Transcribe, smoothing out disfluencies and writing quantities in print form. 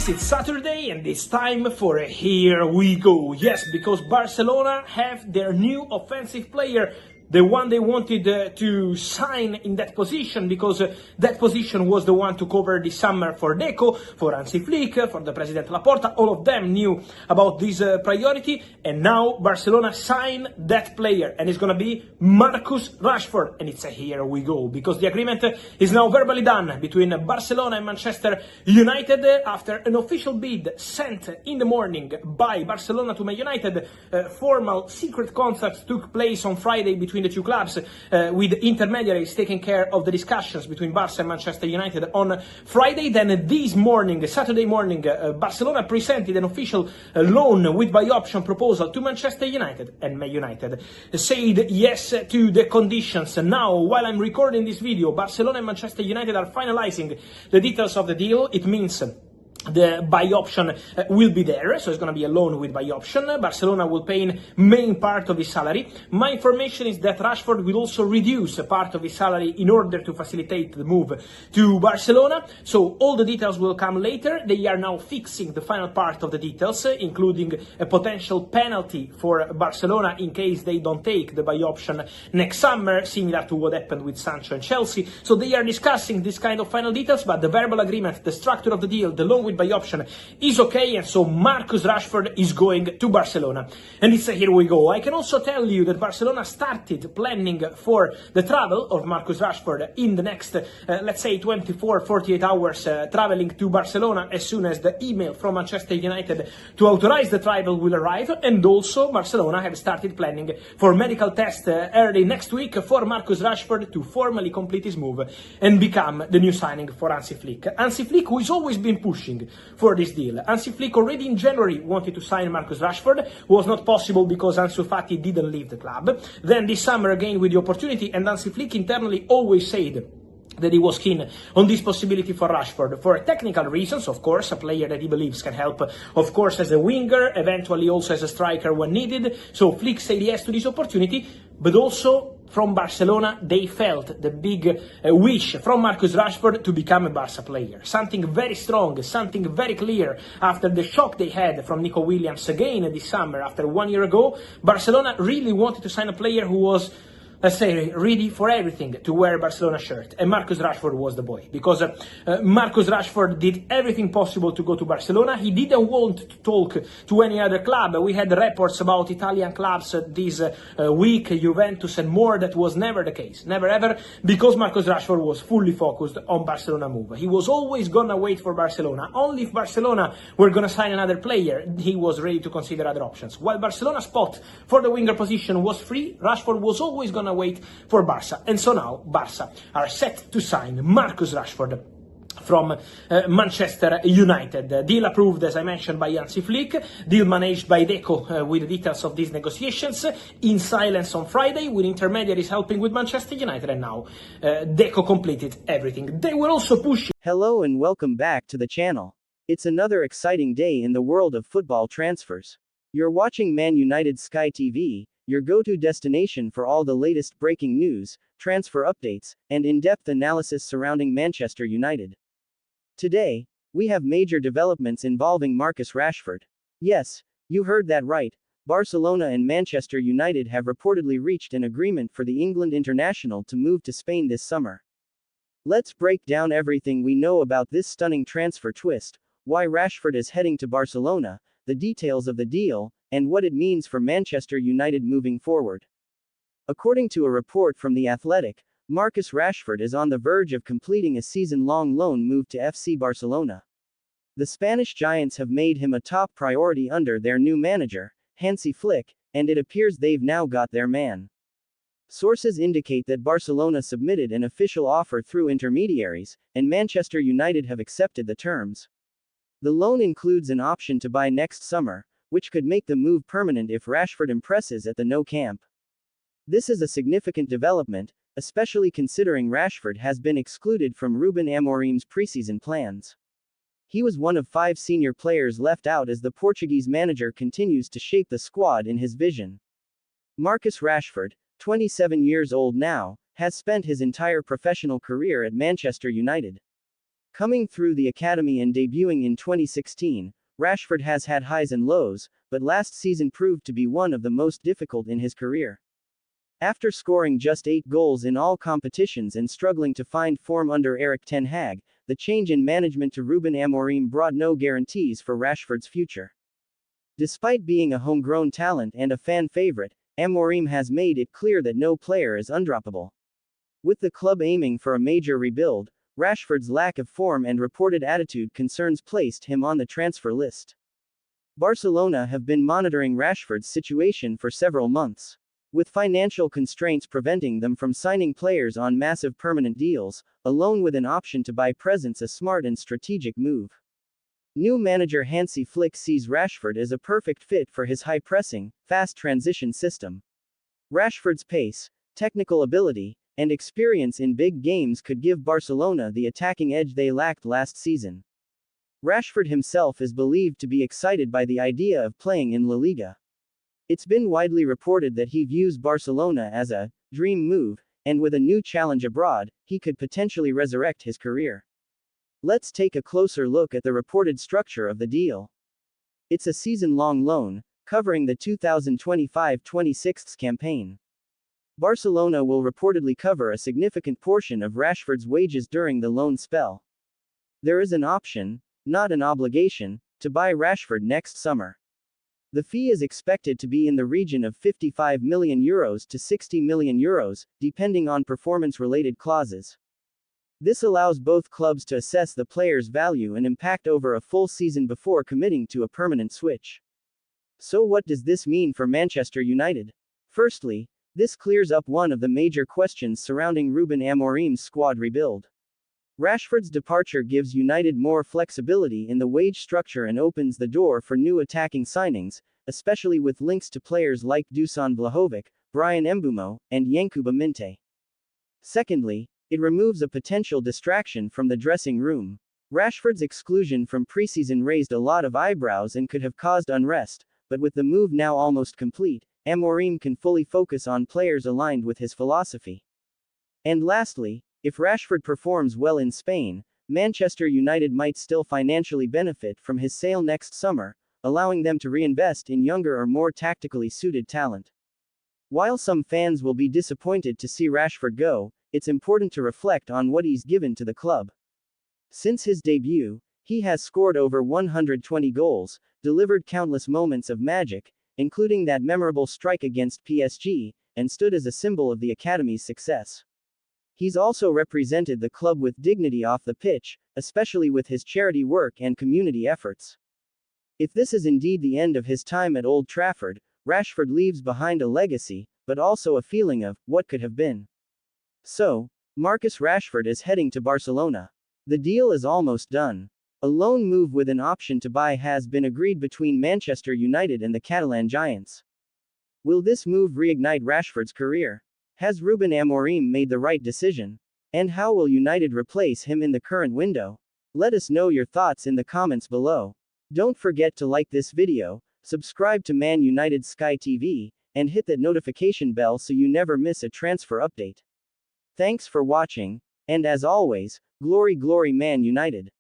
it's Saturday and it's time for a Here We Go. Yes, because Barcelona have their new offensive player, the one they wanted to sign in that position, because that position was the one to cover this summer for Deco, for Hansi Flick, for the President Laporta. All of them knew about this priority, and now Barcelona signed that player, and it's going to be Marcus Rashford. And it's a Here We Go, because the agreement is now verbally done between Barcelona and Manchester United after an official bid sent in the morning by Barcelona to Man United. Formal secret contracts took place on Friday between the two clubs, with intermediaries taking care of the discussions between Barca and Manchester United on Friday. Then this morning, Saturday morning, Barcelona presented an official loan with buy option proposal to Manchester United, and Man United said yes to the conditions. Now, while I'm recording this video, Barcelona and Manchester United are finalizing the details of the deal. It means the buy option will be there, so it's going to be a loan with buy option. Barcelona will pay in main part of his salary. My information is that Rashford will also reduce a part of his salary in order to facilitate the move to Barcelona. So all the details will come later. They are now fixing the final part of the details, including a potential penalty for Barcelona in case they don't take the buy option next summer, similar to what happened with Sancho and Chelsea. So they are discussing this kind of final details, but the verbal agreement, the structure of the deal, the loan with buy option is okay, and so Marcus Rashford is going to Barcelona. And it's a Here We Go. I can also tell you that Barcelona started planning for the travel of Marcus Rashford in the next, let's say 24, 48 hours, traveling to Barcelona as soon as the email from Manchester United to authorize the travel will arrive. And also Barcelona have started planning for medical tests early next week for Marcus Rashford to formally complete his move and become the new signing for Hansi Flick. Hansi Flick, who has always been pushing for this deal. Hansi Flick already in January wanted to sign Marcus Rashford. Was not possible because Ansu Fati didn't leave the club. Then this summer again with the opportunity, and Hansi Flick internally always said that he was keen on this possibility for Rashford for technical reasons, of course, a player that he believes can help, of course, as a winger, eventually also as a striker when needed. So Flick said yes to this opportunity, but also from Barcelona, they felt the big wish from Marcus Rashford to become a Barca player. Something very strong, something very clear after the shock they had from Nico Williams again this summer after 1 year ago. Barcelona really wanted to sign a player who was, let's say, ready for everything to wear a Barcelona shirt. And Marcus Rashford was the boy, because Marcus Rashford did everything possible to go to Barcelona. He didn't want to talk to any other club. We had reports about Italian clubs this week, Juventus and more. That was never the case, never ever, because Marcus Rashford was fully focused on Barcelona move. He was always gonna wait for Barcelona. Only if Barcelona were gonna sign another player, he was ready to consider other options. While Barcelona's spot for the winger position was free, Rashford was always gonna wait for Barca. And so now Barca are set to sign Marcus Rashford from Manchester United. Deal approved, as I mentioned, by Hansi Flick. Deal managed by Deco, with the details of these negotiations in silence on Friday, with intermediaries helping with Manchester United. And now Deco completed everything. They were also pushing. Hello and welcome back to the channel. It's another exciting day in the world of football transfers. You're watching Man United Sky TV, your go-to destination for all the latest breaking news, transfer updates, and in-depth analysis surrounding Manchester United. Today, we have major developments involving Marcus Rashford. Yes, you heard that right. Barcelona and Manchester United have reportedly reached an agreement for the England international to move to Spain this summer. Let's break down everything we know about this stunning transfer twist, why Rashford is heading to Barcelona, the details of the deal, and what it means for Manchester United moving forward. According to a report from The Athletic, Marcus Rashford is on the verge of completing a season-long loan move to FC Barcelona. The Spanish Giants have made him a top priority under their new manager, Hansi Flick, and it appears they've now got their man. Sources indicate that Barcelona submitted an official offer through intermediaries, and Manchester United have accepted the terms. The loan includes an option to buy next summer, which could make the move permanent if Rashford impresses at the Nou Camp. This is a significant development, especially considering Rashford has been excluded from Ruben Amorim's preseason plans. He was one of 5 senior players left out as the Portuguese manager continues to shape the squad in his vision. Marcus Rashford, 27 years old now, has spent his entire professional career at Manchester United. Coming through the academy and debuting in 2016, Rashford has had highs and lows, but last season proved to be one of the most difficult in his career. After scoring just 8 goals in all competitions and struggling to find form under Erik ten Hag, the change in management to Ruben Amorim brought no guarantees for Rashford's future. Despite being a homegrown talent and a fan favorite, Amorim has made it clear that no player is undroppable. With the club aiming for a major rebuild, Rashford's lack of form and reported attitude concerns placed him on the transfer list. Barcelona have been monitoring Rashford's situation for several months. With financial constraints preventing them from signing players on massive permanent deals, a loan with an option to buy presents a smart and strategic move. New manager Hansi Flick sees Rashford as a perfect fit for his high-pressing, fast transition system. Rashford's pace, technical ability, and experience in big games could give Barcelona the attacking edge they lacked last season. Rashford himself is believed to be excited by the idea of playing in La Liga. It's been widely reported that he views Barcelona as a dream move, and with a new challenge abroad, he could potentially resurrect his career. Let's take a closer look at the reported structure of the deal. It's a season-long loan, covering the 2025-26 campaign. Barcelona will reportedly cover a significant portion of Rashford's wages during the loan spell. There is an option, not an obligation, to buy Rashford next summer. The fee is expected to be in the region of €55 million to €60 million, depending on performance-related clauses. This allows both clubs to assess the player's value and impact over a full season before committing to a permanent switch. So what does this mean for Manchester United? Firstly, this clears up one of the major questions surrounding Ruben Amorim's squad rebuild. Rashford's departure gives United more flexibility in the wage structure and opens the door for new attacking signings, especially with links to players like Dusan Vlahovic, Brian Mbeumo, and Yankuba Minte. Secondly, it removes a potential distraction from the dressing room. Rashford's exclusion from preseason raised a lot of eyebrows and could have caused unrest, but with the move now almost complete, Amorim can fully focus on players aligned with his philosophy. And lastly, if Rashford performs well in Spain, Manchester United might still financially benefit from his sale next summer, allowing them to reinvest in younger or more tactically suited talent. While some fans will be disappointed to see Rashford go, it's important to reflect on what he's given to the club. Since his debut, he has scored over 120 goals, delivered countless moments of magic, including that memorable strike against PSG, and stood as a symbol of the academy's success. He's also represented the club with dignity off the pitch, especially with his charity work and community efforts. If this is indeed the end of his time at Old Trafford, Rashford leaves behind a legacy, but also a feeling of what could have been. So, Marcus Rashford is heading to Barcelona. The deal is almost done. A loan move with an option to buy has been agreed between Manchester United and the Catalan Giants. Will this move reignite Rashford's career? Has Ruben Amorim made the right decision? And how will United replace him in the current window? Let us know your thoughts in the comments below. Don't forget to like this video, subscribe to Man United Sky TV, and hit that notification bell so you never miss a transfer update. Thanks for watching, and as always, glory glory Man United.